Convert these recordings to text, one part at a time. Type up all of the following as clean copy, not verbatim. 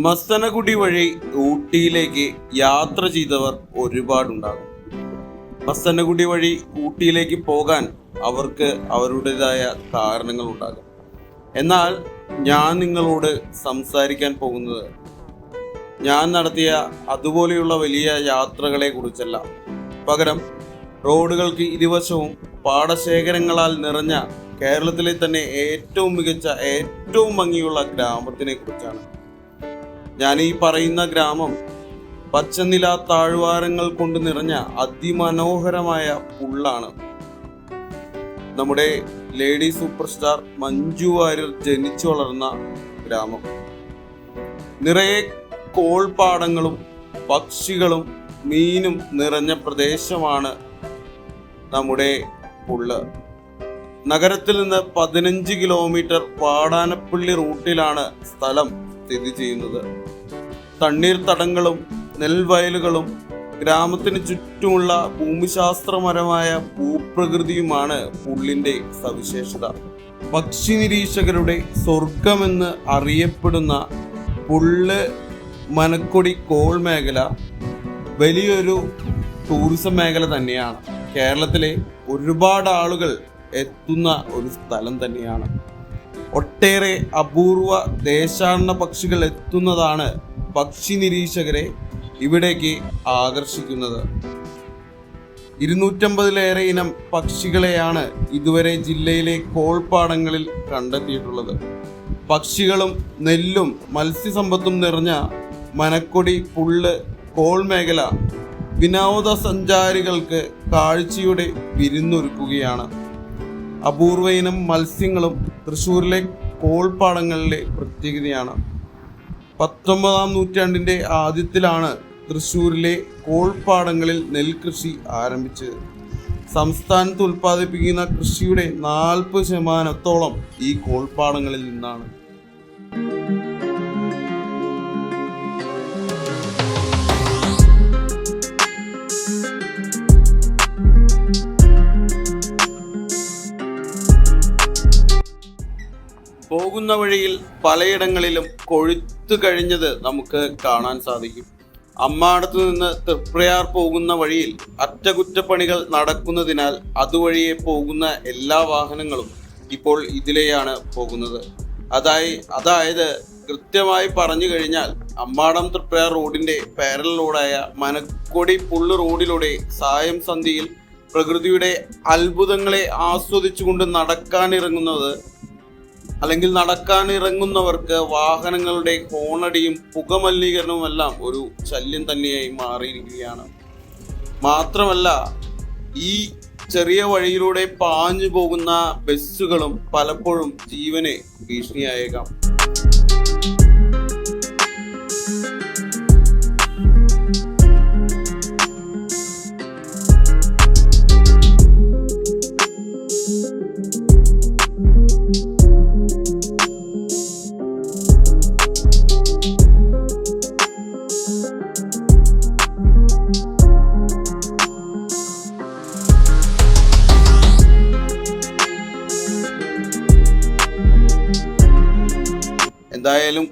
മസനഗുഡി വഴി ഊട്ടിയിലേക്ക് യാത്ര ചെയ്തവർ ഒരുപാടുണ്ടാകും. മസനഗുഡി വഴി ഊട്ടിയിലേക്ക് പോകാൻ അവർക്ക് അവരുടേതായ കാരണങ്ങൾ ഉണ്ടാകും. എന്നാൽ ഞാൻ നിങ്ങളോട് സംസാരിക്കാൻ പോകുന്നത് ഞാൻ നടത്തിയ അതുപോലെയുള്ള വലിയ യാത്രകളെ കുറിച്ചല്ല. പകരം റോഡുകൾക്ക് ഇരുവശവും പാടശേഖരങ്ങളാൽ നിറഞ്ഞ കേരളത്തിലെ തന്നെ ഏറ്റവും മികച്ച ഏറ്റവും ഭംഗിയുള്ള ഗ്രാമത്തിനെ കുറിച്ചാണ്. ഞാൻ ഈ പറയുന്ന ഗ്രാമം പച്ചനില താഴ്വാരങ്ങൾ കൊണ്ട് നിറഞ്ഞ അതിമനോഹരമായ പുള്ളാണ്. നമ്മുടെ lady super star Manju Warrier ജനിച്ചു വളർന്ന ഗ്രാമം. നിറയെ കോൾപ്പാടങ്ങളും പക്ഷികളും മീനും നിറഞ്ഞ പ്രദേശമാണ് നമ്മുടെ പുള്ള്. നഗരത്തിൽ നിന്ന് 15 കിലോമീറ്റർ വാടാനപ്പള്ളി റൂട്ടിലാണ് സ്ഥലം സ്ഥിതി ചെയ്യുന്നത്. തണ്ണീർത്തടങ്ങളും നെൽവയലുകളും ഗ്രാമത്തിന് ചുറ്റുമുള്ള ഭൂമിശാസ്ത്രപരമായ ഭൂപ്രകൃതിയുമാണ് പുള്ളിന്റെ സവിശേഷത. പക്ഷി നിരീക്ഷകരുടെ സ്വർഗമെന്ന് അറിയപ്പെടുന്ന പുള്ള് മനക്കൊടി കോൾ മേഖല വലിയൊരു ടൂറിസം മേഖല തന്നെയാണ്. കേരളത്തിലെ ഒരുപാട് ആളുകൾ എത്തുന്ന ഒരു സ്ഥലം തന്നെയാണ്. ഒട്ടേറെ അപൂർവ ദേശാടന പക്ഷികൾ എത്തുന്നതാണ് പക്ഷി നിരീക്ഷകരെ ഇവിടേക്ക് ആകർഷിക്കുന്നത്. 250-ലേറെ ഇനം പക്ഷികളെയാണ് ഇതുവരെ ജില്ലയിലെ കോൾപ്പാടങ്ങളിൽ കണ്ടെത്തിയിട്ടുള്ളത്. പക്ഷികളും നെല്ലും മത്സ്യസമ്പത്തും നിറഞ്ഞ മനക്കൊടി പുള്ള് കോൾ മേഖല വിനോദസഞ്ചാരികൾക്ക് കാഴ്ചയുടെ വിരുന്നൊരുക്കുകയാണ്. അപൂർവ ഇനം മത്സ്യങ്ങളും തൃശ്ശൂരിലെ കോൾപ്പാടങ്ങളിലെ പ്രത്യേകതയാണ്. 19-ാം നൂറ്റാണ്ടിന്റെ ആദ്യത്തിലാണ് തൃശ്ശൂരിലെ കോൾപ്പാടങ്ങളിൽ നെൽകൃഷി ആരംഭിച്ചത്. സംസ്ഥാനത്ത് ഉൽപ്പാദിപ്പിക്കുന്ന കൃഷിയുടെ 40% ഈ കോൾപ്പാടങ്ങളിൽ നിന്നാണ്. പോകുന്ന വഴിയിൽ പലയിടങ്ങളിലും കൊഴുത്തു കഴിഞ്ഞത് നമുക്ക് കാണാൻ സാധിക്കും. അമ്മാടത്തു നിന്ന് തൃപ്രയാർ പോകുന്ന വഴിയിൽ അറ്റകുറ്റപ്പണികൾ നടക്കുന്നതിനാൽ അതുവഴിയെ പോകുന്ന എല്ലാ വാഹനങ്ങളും ഇപ്പോൾ ഇതിലെയാണ് പോകുന്നത്. അതായത് കൃത്യമായി പറഞ്ഞു കഴിഞ്ഞാൽ അമ്മാടം തൃപ്രയാർ റോഡിന്റെ പാരലൽ റോഡായ മനക്കൊടി പുള്ള് റോഡിലൂടെ സായം സന്ധ്യയിൽ പ്രകൃതിയുടെ അത്ഭുതങ്ങളെ ആസ്വദിച്ചുകൊണ്ട് നടക്കാനിറങ്ങുന്നവർക്ക് വാഹനങ്ങളുടെ ഹോണടിയും പുകമലിനീകരണവും എല്ലാം ഒരു ശല്യം തന്നെയായി മാറിയിരിക്കുകയാണ്. മാത്രമല്ല, ഈ ചെറിയ വഴിയിലൂടെ പാഞ്ഞു പോകുന്ന ബസ്സുകളും പലപ്പോഴും ജീവന് ഭീഷണിയായേക്കാം. എന്തായാലും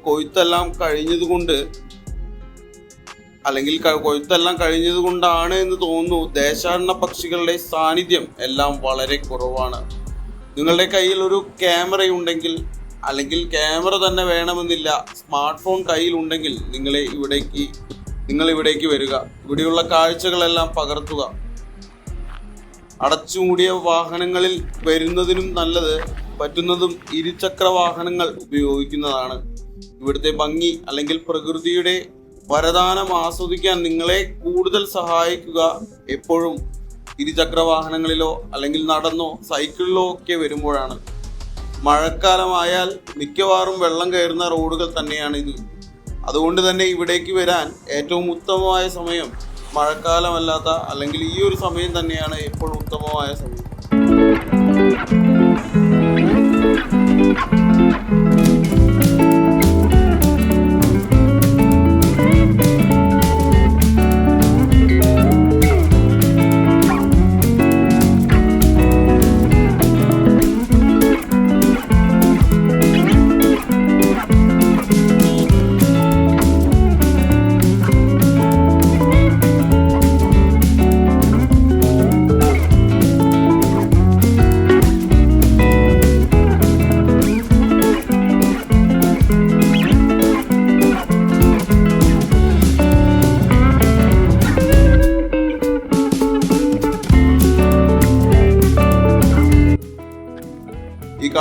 കൊയ്ത്തെല്ലാം കഴിഞ്ഞതുകൊണ്ടാണ് എന്ന് തോന്നുന്നു ദേശാടന പക്ഷികളുടെ സാന്നിധ്യം എല്ലാം വളരെ കുറവാണ്. നിങ്ങളുടെ കയ്യിൽ ഒരു ക്യാമറയുണ്ടെങ്കിൽ, അല്ലെങ്കിൽ ക്യാമറ തന്നെ വേണമെന്നില്ല, സ്മാർട്ട് ഫോൺ കയ്യിലുണ്ടെങ്കിൽ നിങ്ങൾ ഇവിടേക്ക് വരിക. ഇവിടെയുള്ള കാഴ്ചകളെല്ലാം പകർത്തുക. അടച്ചുമൂടിയ വാഹനങ്ങളിൽ വരുന്നതിനും നല്ലത് പറ്റുന്നതും ഇരുചക്ര വാഹനങ്ങൾ ഉപയോഗിക്കുന്നതാണ്. ഇവിടുത്തെ ഭംഗി അല്ലെങ്കിൽ പ്രകൃതിയുടെ വരദാനം ആസ്വദിക്കാൻ നിങ്ങളെ കൂടുതൽ സഹായിക്കുക എപ്പോഴും ഇരുചക്ര വാഹനങ്ങളിലോ അല്ലെങ്കിൽ നടന്നോ സൈക്കിളിലോ ഒക്കെ വരുമ്പോഴാണ്. മഴക്കാലമായാൽ മിക്കവാറും വെള്ളം കയറുന്ന റോഡുകൾ തന്നെയാണ് ഇത്. അതുകൊണ്ട് തന്നെ ഇവിടേക്ക് വരാൻ ഏറ്റവും ഉത്തമമായ സമയം മഴക്കാലമല്ലാത്ത അല്ലെങ്കിൽ ഈ ഒരു സമയം തന്നെയാണ് എപ്പോഴും ഉത്തമമായ സമയം.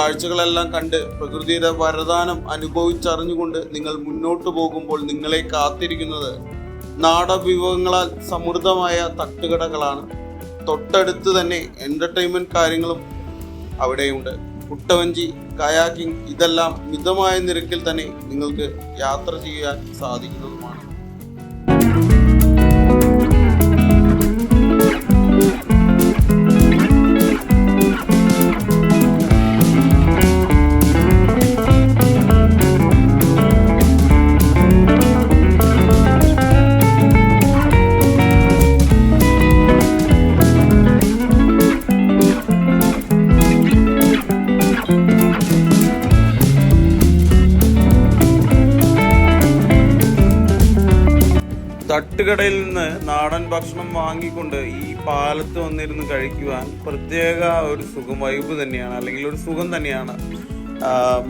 കാഴ്ചകളെല്ലാം കണ്ട് പ്രകൃതിയുടെ വരദാനം അനുഭവിച്ചറിഞ്ഞുകൊണ്ട് നിങ്ങൾ മുന്നോട്ട് പോകുമ്പോൾ നിങ്ങളെ കാത്തിരിക്കുന്നത് നാടവിഭവങ്ങളാൽ സമൃദ്ധമായ തട്ടുകടകളാണ്. തൊട്ടടുത്ത് തന്നെ എന്റർടൈൻമെന്റ് കാര്യങ്ങളും അവിടെയുണ്ട്. കുട്ടവഞ്ചി, കയാക്കിംഗ് ഇതെല്ലാം മിതമായ നിരക്കിൽ തന്നെ നിങ്ങൾക്ക് യാത്ര ചെയ്യാൻ സാധിക്കുന്നതുമാണ്. തട്ടുകടയിൽ നിന്ന് നാടൻ ഭക്ഷണം വാങ്ങിക്കൊണ്ട് ഈ പാലത്ത് വന്നിരുന്ന് കഴിക്കുവാൻ പ്രത്യേക ഒരു വൈബ് തന്നെയാണ്, അല്ലെങ്കിൽ ഒരു സുഖം തന്നെയാണ്.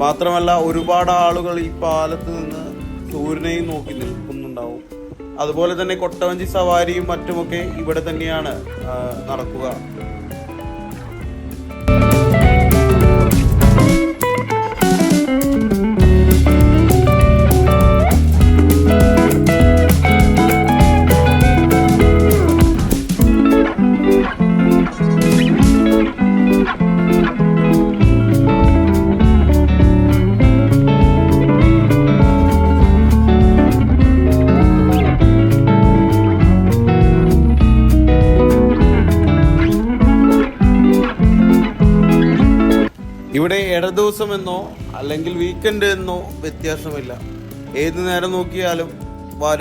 മാത്രമല്ല ഒരുപാട് ആളുകൾ ഈ പാലത്ത് നിന്ന് സൂര്യനെയും നോക്കി നിൽക്കുന്നുണ്ടാവും. അതുപോലെ തന്നെ കൊട്ടവഞ്ചി സവാരിയും മറ്റുമൊക്കെ ഇവിടെ തന്നെയാണ് നടക്കുക. ഇവിടെ ഇടദിവസമെന്നോ അല്ലെങ്കിൽ വീക്കെൻഡ് എന്നോ വ്യത്യാസമില്ല. ഏത് നേരം നോക്കിയാലും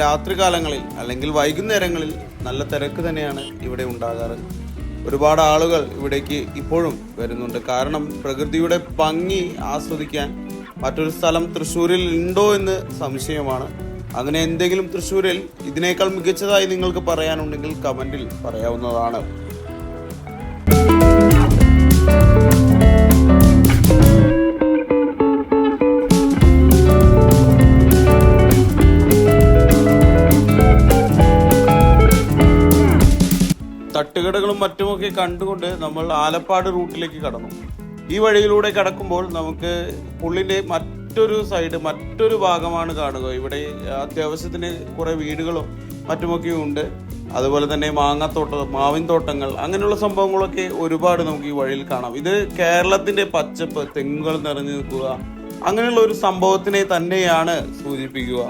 രാത്രി കാലങ്ങളിൽ അല്ലെങ്കിൽ വൈകുന്നേരങ്ങളിൽ നല്ല തിരക്ക് തന്നെയാണ് ഇവിടെ ഉണ്ടാകാറ്. ഒരുപാട് ആളുകൾ ഇവിടേക്ക് ഇപ്പോഴും വരുന്നുണ്ട്. കാരണം പ്രകൃതിയുടെ ഭംഗി ആസ്വദിക്കാൻ മറ്റൊരു സ്ഥലം തൃശ്ശൂരിൽ ഉണ്ടോ എന്ന് സംശയമാണ്. അങ്ങനെ എന്തെങ്കിലും തൃശ്ശൂരിൽ ഇതിനേക്കാൾ മികച്ചതായി നിങ്ങൾക്ക് പറയാനുണ്ടെങ്കിൽ കമന്റിൽ പറയാവുന്നതാണ്. തട്ടുകടകളും മറ്റുമൊക്കെ കണ്ടുകൊണ്ട് നമ്മൾ ആലപ്പാട് റൂട്ടിലേക്ക് കടന്നു. ഈ വഴിയിലൂടെ കടക്കുമ്പോൾ നമുക്ക് പുള്ളിൻ്റെ മറ്റൊരു സൈഡ്, മറ്റൊരു ഭാഗമാണ് കാണുക. ഇവിടെ അത്യാവശ്യത്തിന് കുറേ വീടുകളും മറ്റുമൊക്കെ ഉണ്ട്. അതുപോലെ തന്നെ മാവിൻ തോട്ടങ്ങൾ, അങ്ങനെയുള്ള സംഭവങ്ങളൊക്കെ ഒരുപാട് നമുക്ക് ഈ വഴിയിൽ കാണാം. ഇത് കേരളത്തിൻ്റെ പച്ചപ്പ്, തെങ്ങുകൾ നിറഞ്ഞു നിൽക്കുക, അങ്ങനെയുള്ള ഒരു സംഭവത്തിനെ തന്നെയാണ് സൂചിപ്പിക്കുക.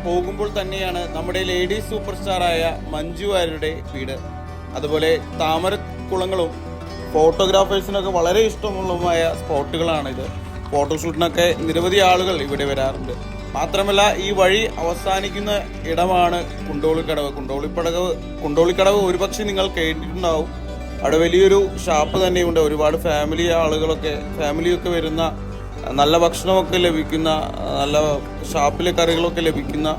പോകുമ്പോൾ തന്നെയാണ് നമ്മുടെ ലേഡീസ് സൂപ്പർ സ്റ്റാറായ മഞ്ജു വാര്യരുടെ വീട്. അതുപോലെ താമരക്കുളങ്ങളും ഫോട്ടോഗ്രാഫേഴ്സിനൊക്കെ വളരെ ഇഷ്ടമുള്ളതുമായ സ്പോട്ടുകളാണിത്. ഫോട്ടോഷൂട്ടിനൊക്കെ നിരവധി ആളുകൾ ഇവിടെ വരാറുണ്ട്. മാത്രമല്ല ഈ വഴി അവസാനിക്കുന്ന ഇടമാണ് കുണ്ടോളിക്കടവ്. കുണ്ടോളിക്കടവ് ഒരുപക്ഷെ നിങ്ങൾ കേട്ടിട്ടുണ്ടാവും. അവിടെ വലിയൊരു ഷാപ്പ് തന്നെയുണ്ട്. ഒരുപാട് ഫാമിലിയൊക്കെ വരുന്ന, നല്ല ഭക്ഷണമൊക്കെ ലഭിക്കുന്ന, നല്ല ഷാപ്പിലെ കറികളൊക്കെ ലഭിക്കുന്ന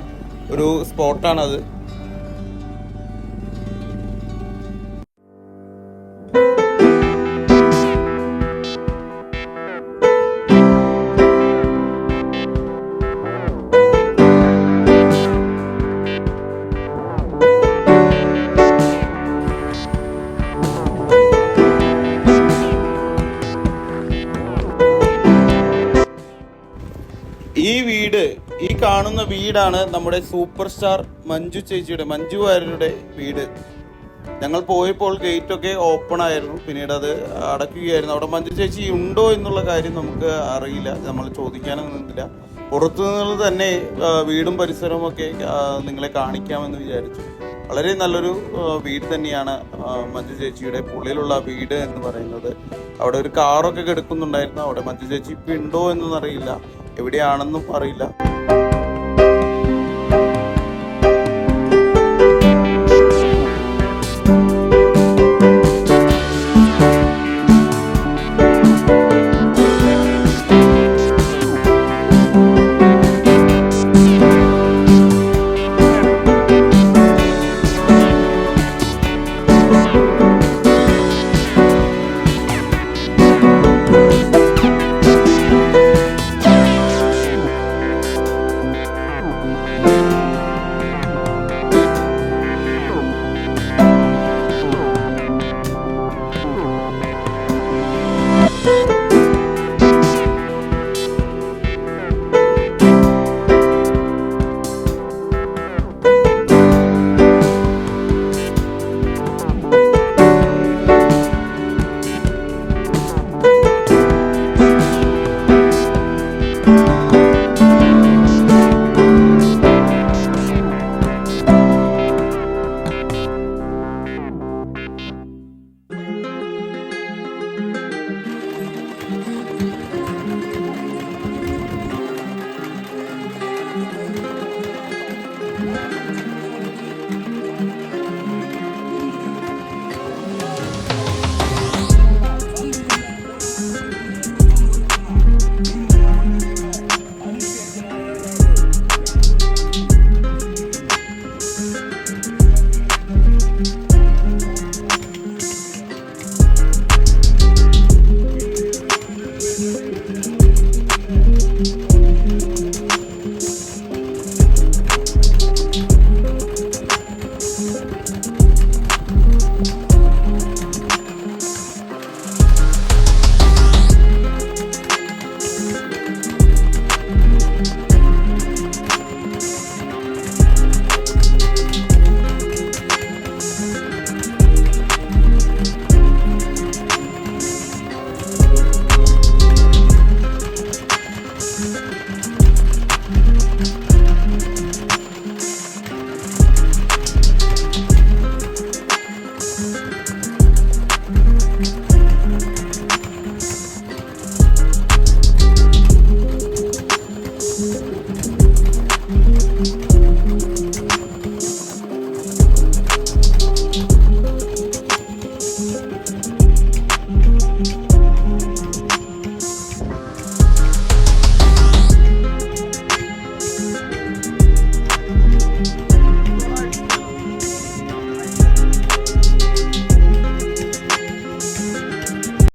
ഒരു സ്പോട്ടാണത്. കാണുന്ന വീടാണ് നമ്മുടെ സൂപ്പർ സ്റ്റാർ മഞ്ജു ചേച്ചിയുടെ, മഞ്ജു വാര്യരുടെ വീട്. ഞങ്ങൾ പോയപ്പോൾ ഗേറ്റൊക്കെ ഓപ്പൺ ആയിരുന്നു, പിന്നീട് അത് അടയ്ക്കുകയായിരുന്നു. അവിടെ മഞ്ജു ചേച്ചി ഉണ്ടോ എന്നുള്ള കാര്യം നമുക്ക് അറിയില്ല, നമ്മൾ ചോദിക്കാനൊന്നും നിന്നില്ല. പുറത്തു നിന്നുള്ള തന്നെ വീടും പരിസരവും ഒക്കെ നിങ്ങളെ കാണിക്കാമെന്ന് വിചാരിച്ചു. വളരെ നല്ലൊരു വീട് തന്നെയാണ് മഞ്ജു ചേച്ചിയുടെ പുള്ളിയിലുള്ള വീട് എന്ന് പറയുന്നത്. അവിടെ ഒരു കാറൊക്കെ കിടക്കുന്നുണ്ടായിരുന്നു. അവിടെ മഞ്ജു ചേച്ചി ഇപ്പം ഉണ്ടോ എന്നൊന്നും അറിയില്ല, എവിടെയാണെന്നും അറിയില്ല.